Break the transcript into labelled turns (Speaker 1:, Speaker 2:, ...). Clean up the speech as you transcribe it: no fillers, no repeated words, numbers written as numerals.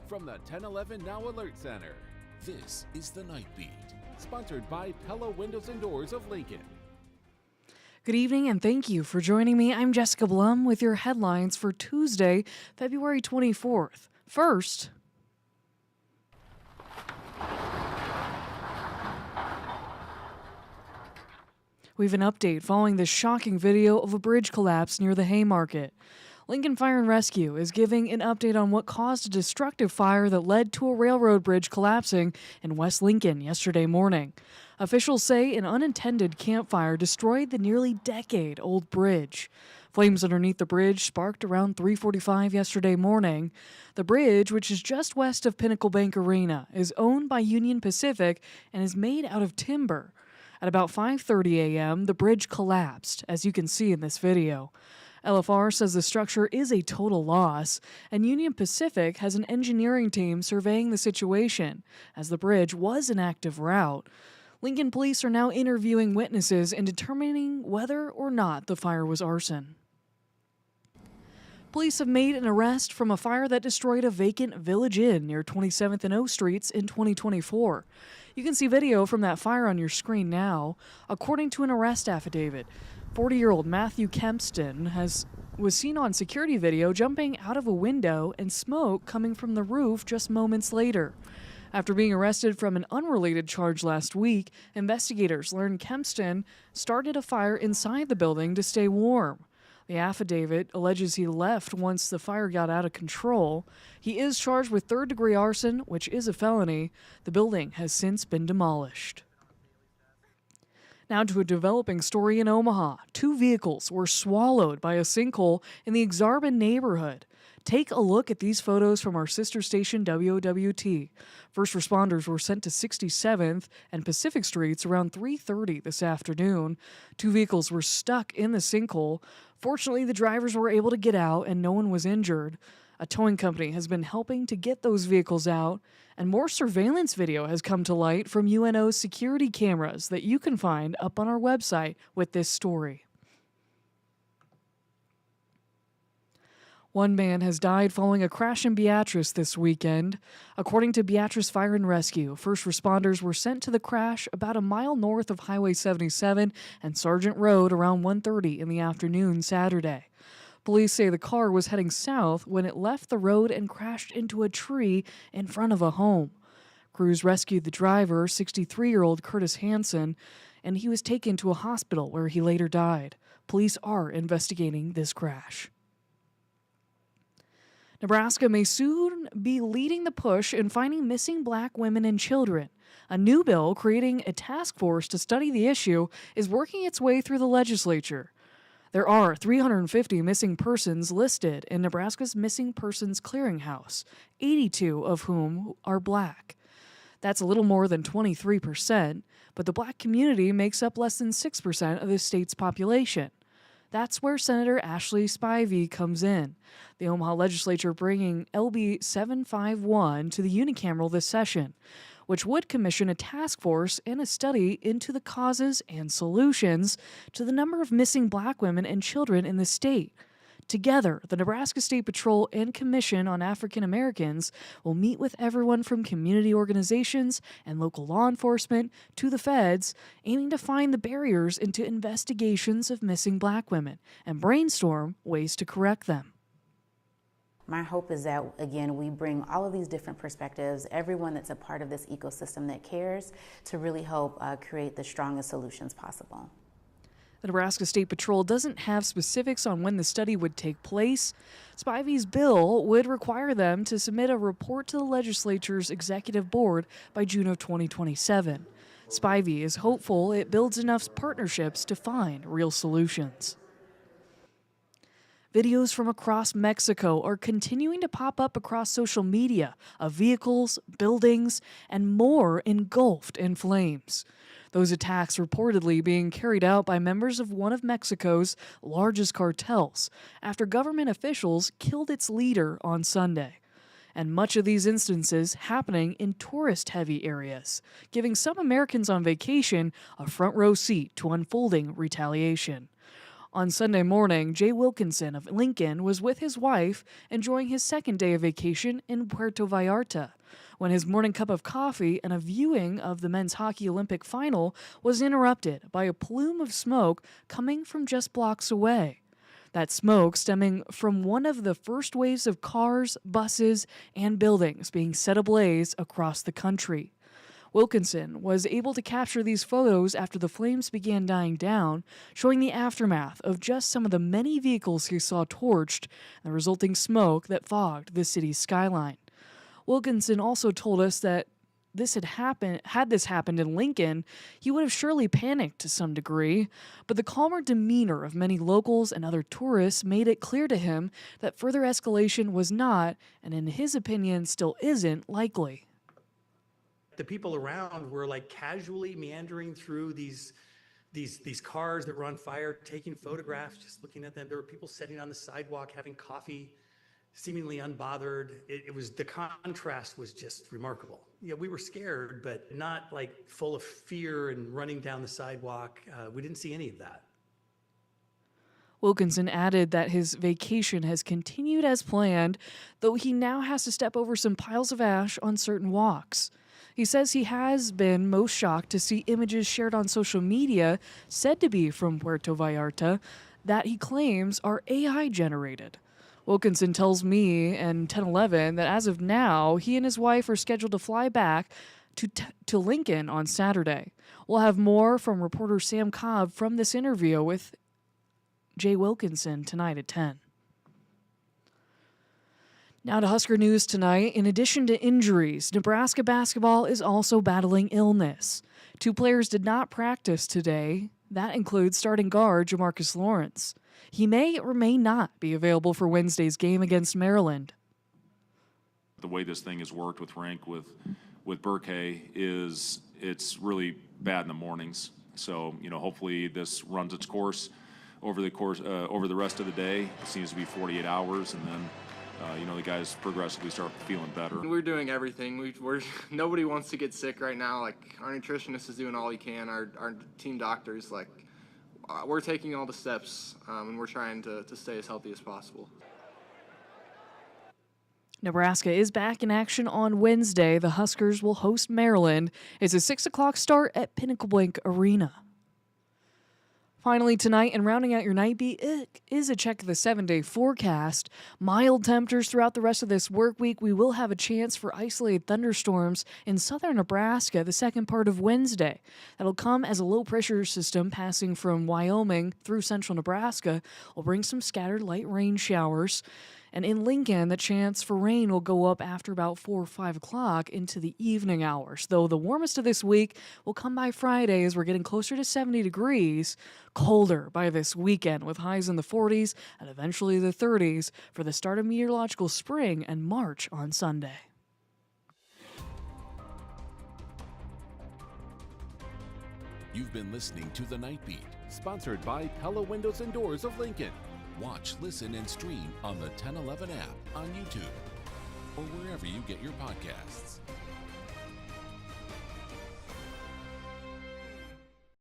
Speaker 1: From the 1011 Now Alert Center,
Speaker 2: This is the Night Beat.
Speaker 1: sponsored by Pella Windows and Doors of Lincoln.
Speaker 3: Good evening and thank you for joining me. I'm Jessica Blum with your headlines for Tuesday, February 24th. First, we have an update following the shocking video of a bridge collapse near the Haymarket. Lincoln Fire and Rescue is giving an update on what caused a destructive fire that led to a railroad bridge collapsing in West Lincoln yesterday morning. Officials say an unintended campfire destroyed the nearly decade-old bridge. Flames underneath the bridge sparked around 3:45 yesterday morning. The bridge, which is just west of Pinnacle Bank Arena, is owned by Union Pacific and is made out of timber. At about 5:30 a.m., the bridge collapsed, as you can see in this video. LFR says the structure is a total loss, and Union Pacific has an engineering team surveying the situation, as the bridge was an active route. Lincoln police are now interviewing witnesses and determining whether or not the fire was arson. Police have made an arrest from a fire that destroyed a vacant Village Inn near 27th and O Streets in 2024. You can see video from that fire on your screen now. According to an arrest affidavit, 40-year-old Matthew Kempston was seen on security video jumping out of a window and smoke coming from the roof just moments later. After being arrested from an unrelated charge last week, investigators learned Kempston started a fire inside the building to stay warm. The affidavit alleges he left once the fire got out of control. He is charged with third-degree arson, which is a felony. The building has since been demolished. Now to a developing story in Omaha. 2 vehicles were swallowed by a sinkhole in the Exarban neighborhood. Take a look at these photos from our sister station WOWT. First responders were sent to 67th and Pacific Streets around 3:30 this afternoon. 2 vehicles were stuck in the sinkhole. Fortunately, the drivers were able to get out and no one was injured. A towing company has been helping to get those vehicles out, and more surveillance video has come to light from UNO's security cameras that you can find up on our website with this story. One man has died following a crash in Beatrice this weekend. According to Beatrice Fire and Rescue, first responders were sent to the crash about a mile north of Highway 77 and Sargent Road around 1:30 in the afternoon Saturday. Police say the car was heading south when it left the road and crashed into a tree in front of a home. Crews rescued the driver, 63-year-old Curtis Hansen, and he was taken to a hospital where he later died. Police are investigating this crash. Nebraska may soon be leading the push in finding missing Black women and children. A new bill creating a task force to study the issue is working its way through the legislature. There are 350 missing persons listed in Nebraska's Missing Persons Clearinghouse, 82 of whom are Black. That's a little more than 23%, but the Black community makes up less than 6% of the state's population. That's where Senator Ashley Spivey comes in. The Omaha legislature bringing LB 751 to the unicameral this session, which would commission a task force and a study into the causes and solutions to the number of missing Black women and children in the state. Together, the Nebraska State Patrol and Commission on African Americans will meet with everyone from community organizations and local law enforcement to the feds, aiming to find the barriers into investigations of missing Black women and brainstorm ways to correct them.
Speaker 4: My hope is that, again, we bring all of these different perspectives, everyone that's a part of this ecosystem that cares, to really help create the strongest solutions possible.
Speaker 3: The Nebraska State Patrol doesn't have specifics on when the study would take place. Spivey's bill would require them to submit a report to the legislature's executive board by June of 2027. Spivey is hopeful it builds enough partnerships to find real solutions. Videos from across Mexico are continuing to pop up across social media of vehicles, buildings, and more engulfed in flames. Those attacks reportedly being carried out by members of one of Mexico's largest cartels after government officials killed its leader on Sunday. And much of these instances happening in tourist-heavy areas, giving some Americans on vacation a front row seat to unfolding retaliation. On Sunday morning, Jay Wilkinson of Lincoln was with his wife enjoying his second day of vacation in Puerto Vallarta when his morning cup of coffee and a viewing of the men's hockey Olympic final was interrupted by a plume of smoke coming from just blocks away. That smoke stemming from one of the first waves of cars, buses, and buildings being set ablaze across the country. Wilkinson was able to capture these photos after the flames began dying down, showing the aftermath of just some of the many vehicles he saw torched and the resulting smoke that fogged the city's skyline. Wilkinson also told us that had this happened in Lincoln, he would have surely panicked to some degree, but the calmer demeanor of many locals and other tourists made it clear to him that further escalation was not, and in his opinion still isn't, likely.
Speaker 5: The people around were like casually meandering through these cars that were on fire, taking photographs, just looking at them. There were people sitting on the sidewalk having coffee, seemingly unbothered. It was, the contrast was just remarkable. Yeah, we were scared, but not like full of fear and running down the sidewalk. We didn't see any of that.
Speaker 3: Wilkinson added that his vacation has continued as planned, though he now has to step over some piles of ash on certain walks. He says he has been most shocked to see images shared on social media said to be from Puerto Vallarta that he claims are AI generated. Wilkinson tells me and 1011 that as of now, he and his wife are scheduled to fly back to Lincoln on Saturday. We'll have more from reporter Sam Cobb from this interview with Jay Wilkinson tonight at 10. Now to Husker news tonight. In addition to injuries, Nebraska basketball is also battling illness. 2 players did not practice today. That includes starting guard Jamarcus Lawrence. He may or may not be available for Wednesday's game against Maryland.
Speaker 6: The way this thing has worked with Rank, with Burkay, is it's really bad in the mornings. So, hopefully this runs its course over the rest of the day. It seems to be 48 hours, and then the guys progressively start feeling better.
Speaker 7: We're doing everything. Nobody wants to get sick right now. Like, our nutritionist is doing all he can. Our team doctors, we're taking all the steps, and we're trying to stay as healthy as possible.
Speaker 3: Nebraska is back in action on Wednesday. The Huskers will host Maryland. It's a 6 o'clock start at Pinnacle Bank Arena. Finally tonight, and rounding out your night beat, is a check of the 7-day forecast. Mild temperatures throughout the rest of this work week. We will have a chance for isolated thunderstorms in southern Nebraska the second part of Wednesday. That'll come as a low-pressure system passing from Wyoming through central Nebraska will bring some scattered light rain showers. And in Lincoln, the chance for rain will go up after about 4 or 5 o'clock into the evening hours, though the warmest of this week will come by Friday as we're getting closer to 70 degrees, colder by this weekend with highs in the 40s and eventually the 30s for the start of meteorological spring and March on Sunday.
Speaker 2: You've been listening to The Night Beat.
Speaker 1: Sponsored by Pella Windows and Doors of Lincoln.
Speaker 2: Watch, listen, and stream on the 1011 app on YouTube or wherever you get your podcasts.